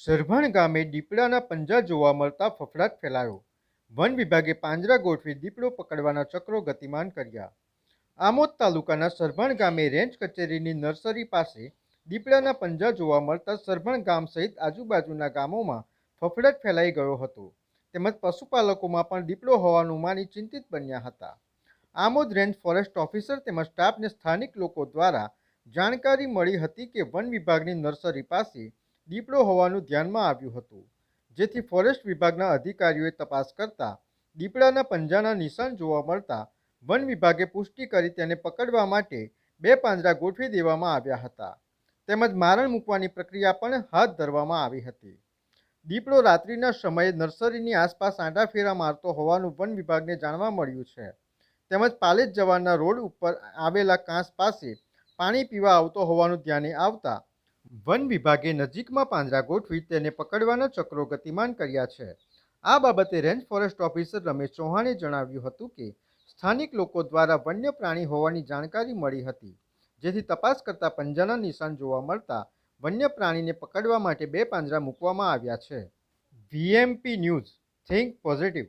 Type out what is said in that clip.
સરભણ ગામે દીપડાના પંજા જોવા મળતા ફફડાટ ફેલાયો. વન વિભાગે પાંજરા ગોઠવી દીપડો પકડવાના ચક્રો ગતિમાન કર્યા. આમોદ તાલુકાના સરભણ ગામે રેન્જ કચેરીની નર્સરી પાસે દીપડાના પંજા જોવા મળતા સરભણ ગામ સહિત આજુબાજુના ગામોમાં ફફડાટ ફેલાઈ ગયો હતો. તેમજ પશુપાલકોમાં પણ દીપડો હોવાનું માની ચિંતિત બન્યા હતા. આમોદ રેન્જ ફોરેસ્ટ ઓફિસર તેમજ સ્ટાફને સ્થાનિક લોકો દ્વારા જાણકારી મળી હતી કે વન વિભાગની નર્સરી પાસે દીપડો હોવાનું ધ્યાનમાં આવ્યું હતું, જેથી ફોરેસ્ટ વિભાગના અધિકારીઓએ તપાસ કરતા દીપડાના પંજાના નિશાન જોવા મળતા વન વિભાગે પુષ્ટિ કરી તેને પકડવા માટે 2 પાંજરા ગોઠવી દેવામાં આવ્યા હતા. તેમજ મારણ મૂકવાની પ્રક્રિયા પણ હાથ ધરવામાં આવી હતી. દીપડો રાત્રિના સમયે નર્સરીની આસપાસ આંટાફેરા મારતો હોવાનું વન વિભાગને જાણવા મળ્યું છે. તેમજ પાલેજ જવાના રોડ ઉપર આવેલા કાંસ પાસે પાણી પીવા આવતો હોવાનું ધ્યાને આવતા વન વિભાગે નજીકમાં પાંજરા ગોઠવી તેને પકડવાના ચક્રો ગતિમાન કર્યા છે. આ બાબતે રેન્જ ફોરેસ્ટ ઓફિસર રમેશ ચૌહાણે જણાવ્યું હતું કે સ્થાનિક લોકો દ્વારા વન્ય પ્રાણી હોવાની જાણકારી મળી હતી, જેથી તપાસ કરતા પંજાના નિશાન જોવા મળતા વન્ય પ્રાણીને પકડવા માટે 2 પાંજરા મૂકવામાં આવ્યા છે. VMP news, think positive.